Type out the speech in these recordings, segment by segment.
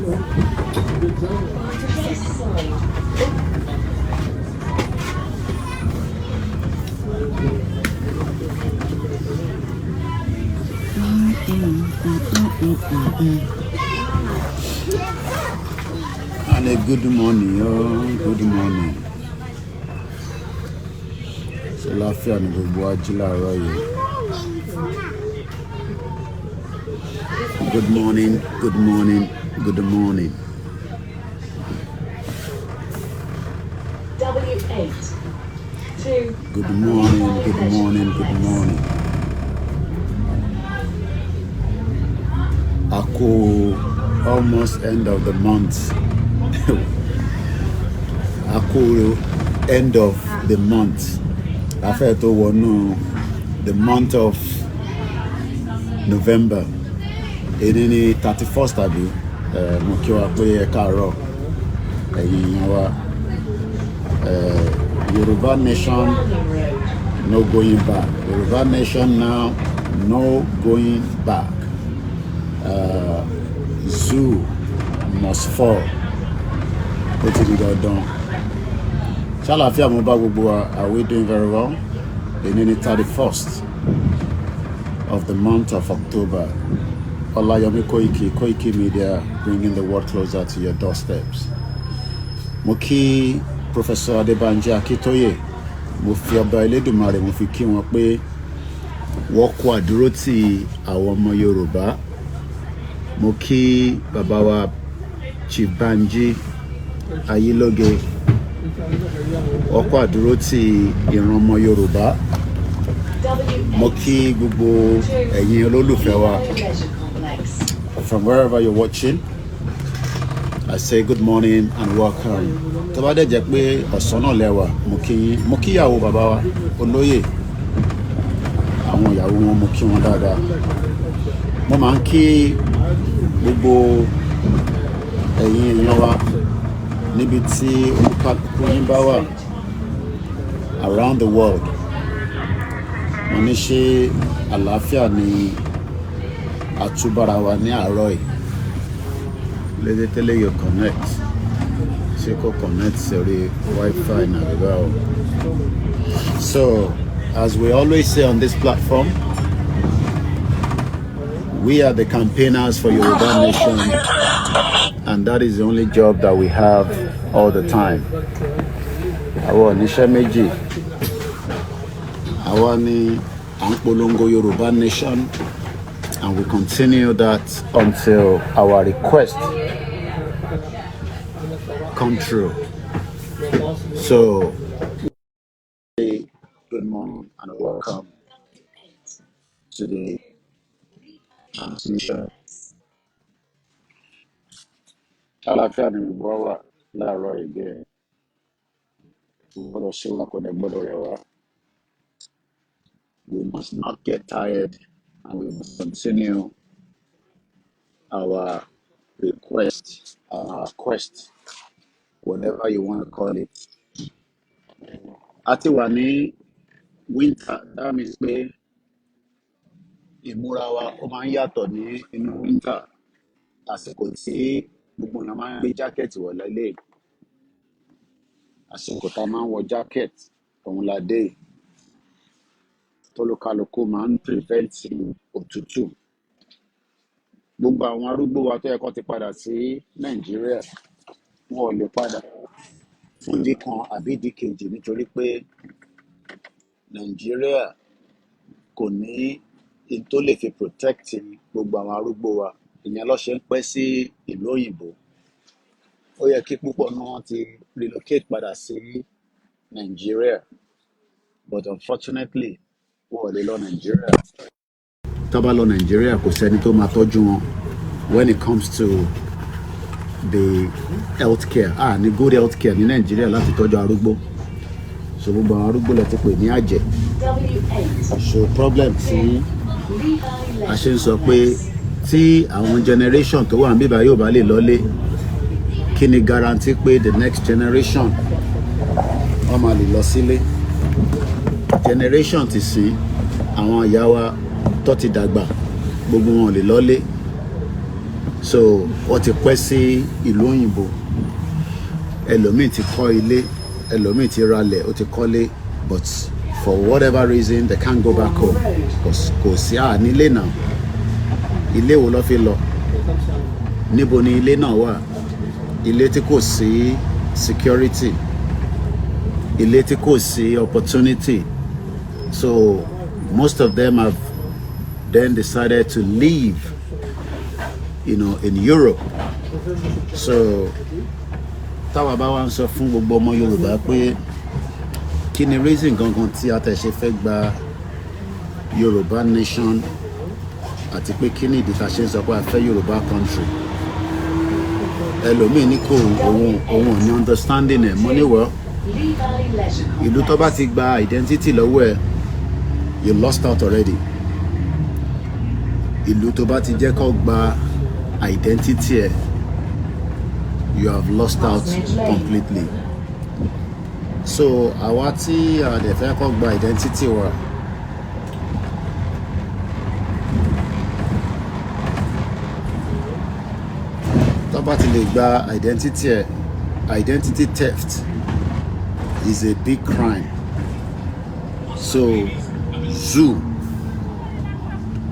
And a good morning, good morning. So láfíà ni gbogbo ají láàárọ̀ yìí. Good morning, good morning, good morning. W8 2. Good morning, good morning, good morning. Almost end of the month. End of the month. I felt the month of November. Any 31st abi mo kí wa pé ẹ káàárọ̀ ẹ̀yin wa Yoruba nation no going back. Yoruba nation now no going back. Zoo must fall. Ó ti di dandan. Ṣàlàáfíà mo bá gbogbo wa. Are we doing very well? Any 31st of the month of October. Koikimedia, bringing the world closer to your doorsteps. Mo kí Professor Adébánjí Akíntóyè, mo fi ọba Elédùmarè mo fi kí wọn pé wọ́n kú àdúró ti àwọn ọmọ Yorùbá. Mo kí bàbá wa Chief Banji Ayilóge, wọ́n kú àdúró ti ìran ọmọ Yorùbá. Mo kí gbogbo ẹ̀yin olólùfẹ́ wa. From wherever you're watching, I say good morning and welcome. Tó bá dẹ̀ jẹ́ pé ọ̀sán náà lẹ́wà, mo kí ìyàwó bàbá wa olóyè, àwọn ìyàwó wọn mo kí wọn dáadáa. Mo máa ń kí gbogbo ẹ̀yin èèyàn wa níbi tí olúkálùkù yín bá wà around the world. Mo ní ṣe àlàáfíà ni àtúbára wa ní àárọ̀ yìí. Lédè tẹ́lẹ̀ yóò connect. Ṣé kò connect sórí Wi-Fi náà bíbá o? So, as we always say on this platform, we are the campaigners for Yoruba Nation, and that is the only job that we have all the time. Àwa oníṣẹ́ méjì. Àwa ni à ń polongo Yoruba Nation. And we continue that until our request come true. So, good morning and welcome to the transmission. Àlàáfíà ni gbogbo wa láàárọ̀ ìgbẹ́. Gbọ́dọ̀ ṣe wá kó dẹ̀ gbọ́dọ̀ rẹ̀ wá. We must not get tired, and we must continue our request, our quest, whatever you want to call it. Àti wà ní winter, that means pé ìmúra wa ó máa ń yàtọ̀ ní inú winter. Àsìkò tí gbogbo èèyàn máa ń gbé jákẹ́ẹ̀tì wọ̀ lálẹ́. Àsìkò tá a máa ń wọ jákẹ́ẹ̀tì òun la dé. Tólúkálùkù máa ń prevent òtútù. Gbogbo àwọn arúgbó wa tó yẹ kó ti padà sí Nàìjíríà, wọn ò lè padà fún ìdí kan àbí ìdí kejì nítorí pé Nàìjíríà kò ní in tó lè fi protect gbogbo àwọn arúgbó wa. Ìyẹn ló ṣe ń pẹ́ sí ìlú òyìnbó. Ó yẹ kí púpọ̀ náà ti relocate padà sí Nàìjíríà, but unfortunately wọn ò lè lọ Nàìjíríà. Tó bá lọ Nàìjíríà kò sẹ́ni tó máa tọ́jú wọn when it comes to the healthcare. Ní good healthcare ní Nàìjíríà láti tọ́jú arúgbó. So gbogbo àwọn arúgbó lè ti pè ní àjẹ́. So problem tí a ṣe ń sọ pé tí àwọn generation tó wà níbí báyìí ò bá lè lọlé, kí ni guarantee pé the next generation wọ́n máa lè lọ sílé? Generation ti sìn àwọn ìyá wa tó ti dàgbà gbogbo wọn ò lè lọlé. so wọ́n ti pẹ́ sí ìlú òyìnbó, ẹlòmíì ti kọ́ ilé, ẹlòmíì ti ralẹ̀, ó ti kọ́lé, but for whatever reason they can't go back home because kò sí nílé náà. Ilé wo ló fi lọ? Níbo ni ilé náà wà? Ilé tí kò sí security, ilé tí kò sí opportunity. So most of them have then decided to leave, in Europe. So táwa bá wá ń sọ fún gbogbo ọmọ Yorùbá pé kí ni reason gangan tí a tẹ̀ ṣe fẹ́ gba Yorùbá nation, àti pé kí ni ìdí tá ṣe ń sọ pé a fẹ́ Yorùbá country. Ẹlòmíì ní kò òun ò ní understanding ẹ̀. Mo ní wọ́ ìlú tó bá ti gba identity lọ́wọ́ ẹ̀, you lost out already. Ìlú tó bá ti jẹ́ kó gba identity ẹ̀, you have lost out completely. So àwa tí a dẹ̀ fẹ́ kó gba identity wa, tó bá ti lè gba identity ẹ̀, identity theft is a big crime. So zoo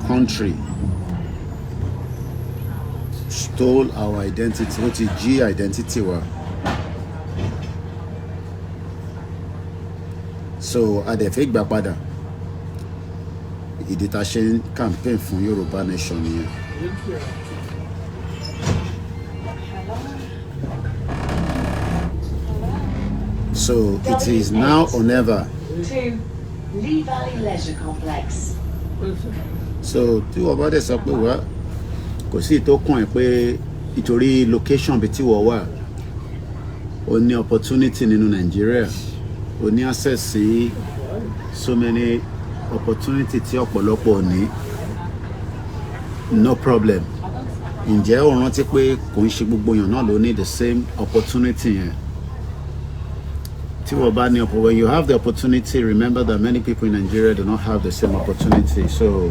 country stole our identity, ó ti jí identity wa. So a dẹ̀ fẹ́ gbà padà. Ìdí tá ṣe ń campaign fún Yorùbá nation nìyẹn. So it is now or never. To Lee Valley Leisure Complex. So tí wọ́n bá dẹ̀ sọ pé wá kò sí ìtókùn ẹ̀ pé ìtorí location bí tí wọ́n wà, o ní opportunity nínú Nigeria, o ní access sí so many opportunity tí ọ̀pọ̀lọpọ̀ ní, no problem. Ǹjẹ́ o rántí pé kò ń ṣe gbogbo èèyàn náà ló ní the same opportunity yẹn? Tí wọ́n bá ní when you have the opportunity, remember that many people in Nigeria do not have the same opportunity. So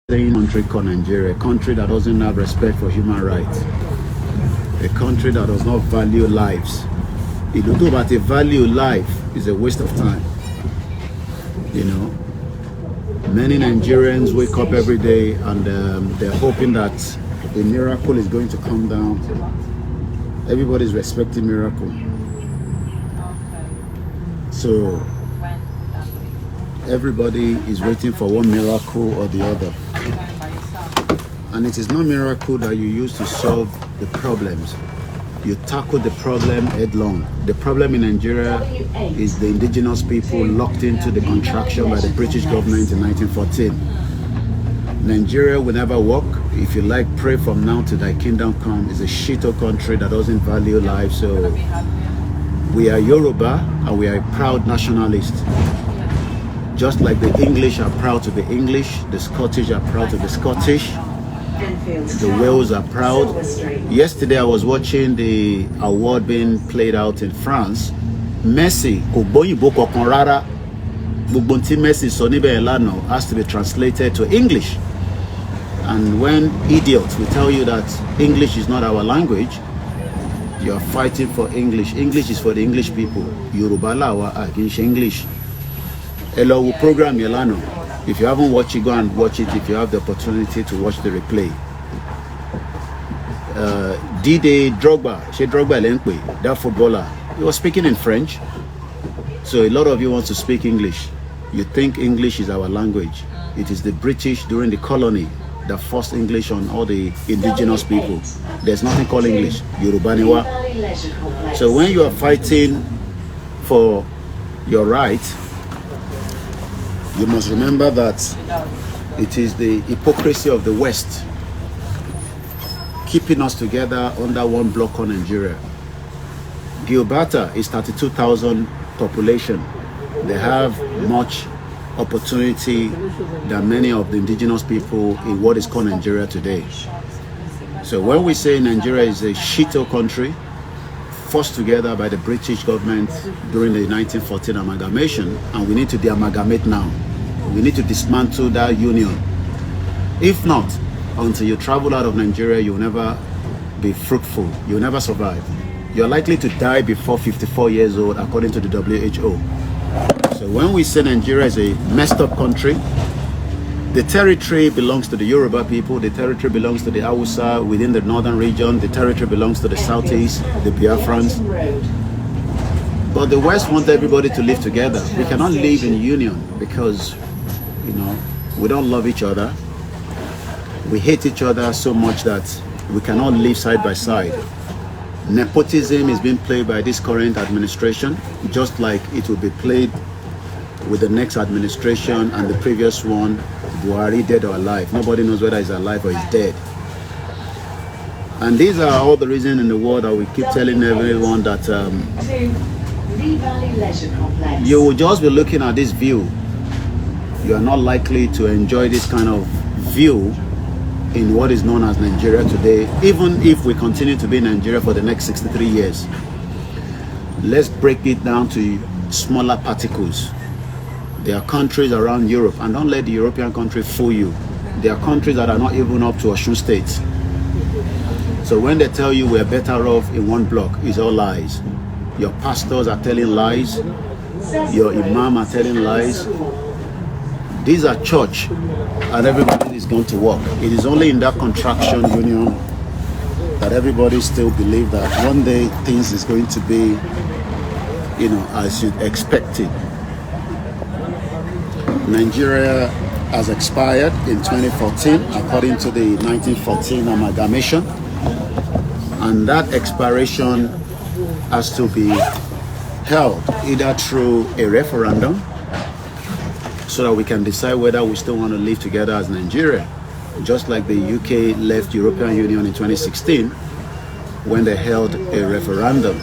in a country called Nigeria, a country that doesn't have respect for human rights, a country that does not value lives. If you do about a value life, is a waste of time. Many Nigerians wake up every day and they're hoping that a miracle is going to come down. Everybody's respecting miracle. So everybody is waiting for one miracle or the other. And it is not miracle that you use to solve the problems. You tackle the problem headlong. The problem in Nigeria is the indigenous people locked into the contraction by the British government in 1914. Nigeria will never work. If you like, pray from now till thy kingdom come. It's a shito country that doesn't value life. So we are Yoruba and we are proud nationalists. Just like the English are proud to be English, the Scottish are proud to be Scottish, the Wales are proud. Yesterday I was watching the award being played out in France. Messi, kò gbóyìnbó kankan rárá. Gbogbo tí Messi sọ níbẹ̀ lánàá has to be translated to English. And when idiots will tell you that English is not our language, you are fighting for English. English is for the English people. Yorùbá làwa a kì í ṣe English. Ẹ lọ wo program yẹn lánàá. If you haven't watched it, go and watch it if you have the opportunity to watch the replay. D-Day Drogba, that footballer, he was speaking in French. So a lot of you want to speak English. You think English is our language. It is the British during the colony that forced English on all the indigenous people. There's nothing called English. Yoruba niwa. So when you are fighting for your right, you must remember that it is the hypocrisy of the West keeping us together under one block on Nigeria. Gilberta is 32,000 population. They have much opportunity than many of the indigenous people in what is called Nigeria today. So when we say Nigeria is a shito country forced together by the British government during the 1914 amalgamation, and we need to de-amalgamate now. We need to dismantle that union. If not, until you travel out of Nigeria, you'll never be fruitful. You'll never survive. You're likely to die before 54 years old, according to the WHO. So when we say Nigeria is a messed up country, the territory belongs to the Yoruba people, the territory belongs to the Hausa within the northern region, the territory belongs to the southeast, the Biafrans. But the West wants everybody to live together. We cannot live in union because, you know, we don't love each other. We hate each other so much that we cannot live side by side. Nepotism is being played by this current administration, just like it will be played with the next administration and the previous one, Buhari, dead or alive. Nobody knows whether he's alive or he's dead. And these are all the reasons in the world that we keep telling everyone that you will just be looking at this view. You are not likely to enjoy this kind of view in what is known as Nigeria today, even if we continue to be in Nigeria for the next 63 years. Let's break it down to smaller particles. There are countries around Europe, and don't let the European country fool you. There are countries that are not even up to Osun State. So when they tell you we're better off in one block, it's all lies. Your pastors are telling lies. Your imam are telling lies. These are church, and everybody is going to work. It is only in that contraction union that everybody still believes that one day things is going to be, you know, as you expected. Nigeria has expired in 2014 according to the 1914 amalgamation, and that expiration has to be held either through a referendum so that we can decide whether we still want to live together as Nigeria, just like the UK left European Union in 2016 when they held a referendum.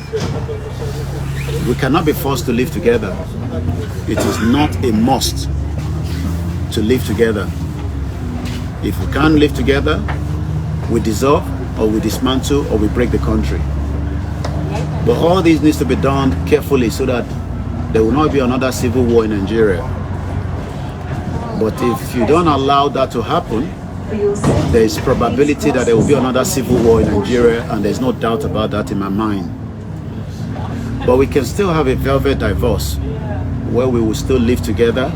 We cannot be forced to live together. It is not a must to live together. If we can't live together, we dissolve or we dismantle or we break the country. But all this needs to be done carefully so that there will not be another civil war in Nigeria. But if you don't allow that to happen, there is probability that there will be another civil war in Nigeria, and there's no doubt about that in my mind. But we can still have a velvet divorce where we will still live together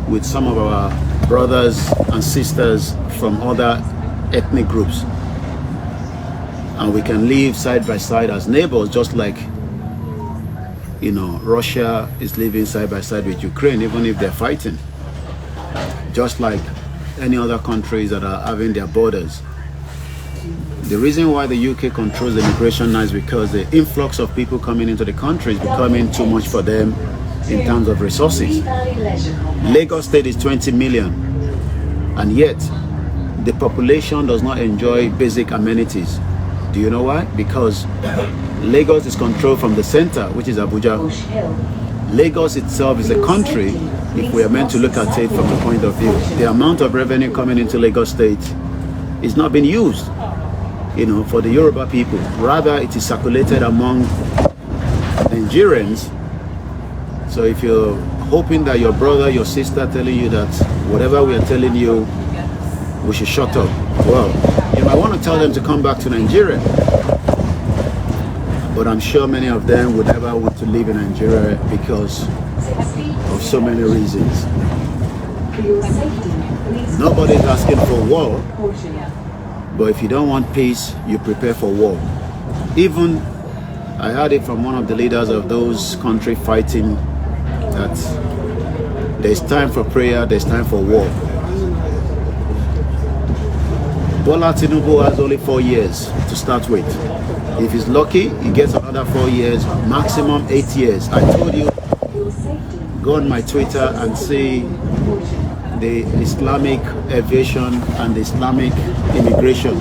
with some of our brothers and sisters from other ethnic groups. And we can live side by side as neighbors, just like, you know, Russia is living side by side with Ukraine, even if they're fighting. Just like any other countries that are having their borders. The reason why the UK controls the immigration now is because the influx of people coming into the country is becoming too much for them in terms of resources. Lagos State is 20 million, and yet the population does not enjoy basic amenities. Do you know why? Because Lagos is controlled from the center, which is Abuja. Lagos itself is a country, if we are meant to look at it from the point of view. The amount of revenue coming into Lagos State is not being used, you know, for the Yoruba people. Rather, it is circulated among Nigerians. So if you're hoping that your brother, your sister telling you that whatever we are telling you, we should shut up, well, you might want to tell them to come back to Nigeria. But I'm sure many of them would never want to live in Nigeria because of so many reasons. Nobody's asking for war, but if you don't want peace, you prepare for war. Even I heard it from one of the leaders of those countries fighting that there's time for prayer, there's time for war. Bola Tinubu has only 4 years to start with. If he's lucky, he gets another 4 years, maximum 8 years. I told you, go on my Twitter and see the Islamic aviation and the Islamic immigration.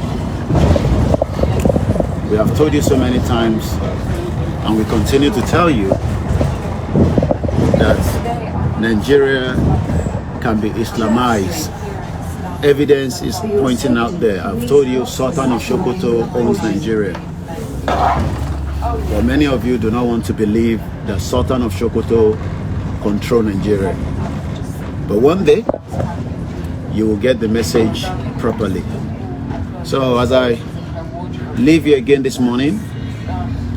We have told you so many times, and we continue to tell you that Nigeria can be Islamized. Evidence is pointing out there. I've told you Sultan of Sokoto owns Nigeria. But many of you do not want to believe that Sultan of Sokoto controls Nigeria. But one day, you will get the message properly. So as I leave you again this morning.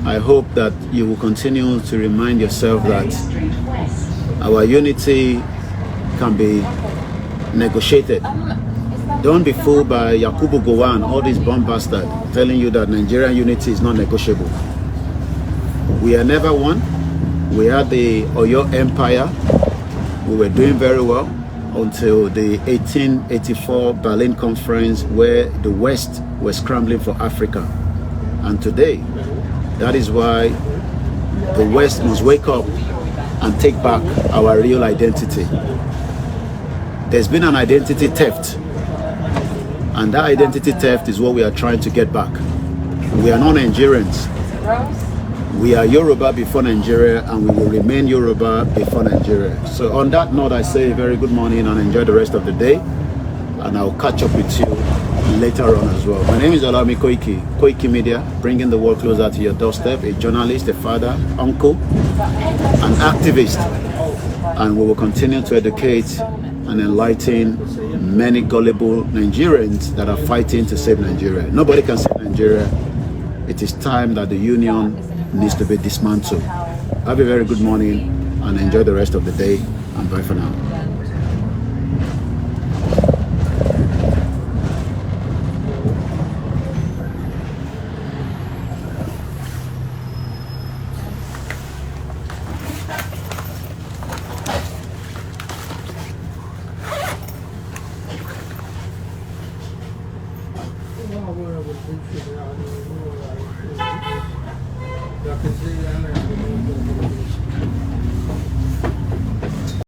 I hope that you will continue to remind yourself that Street West. our unity can be negotiated. Don't be fooled by Yakubu Gowon, all these bomb bastards, telling you that Nigerian unity is not negotiable. We are never one. We had the Oyo Empire. We were doing very well until the 1884 Berlin Conference, where the West was scrambling for Africa. And today, that is why the West must wake up and take back our real identity. There's been an identity theft, and that identity theft is what we are trying to get back. We are not Nigerians. We are Yoruba before Nigeria, and we will remain Yoruba before Nigeria. So on that note, I say very good morning and enjoy the rest of the day, and I'll catch up with you later on as well. My name is Olami Koikimedia, bringing the world closer to your doorstep, a journalist, a father, uncle, an activist, and we will continue to educate and enlighten many gullible Nigerians that are fighting to save Nigeria. Nobody can save Nigeria. It is time that the union needs to be dismantled. Have a very good morning and enjoy the rest of the day, and bye for now. I can see that.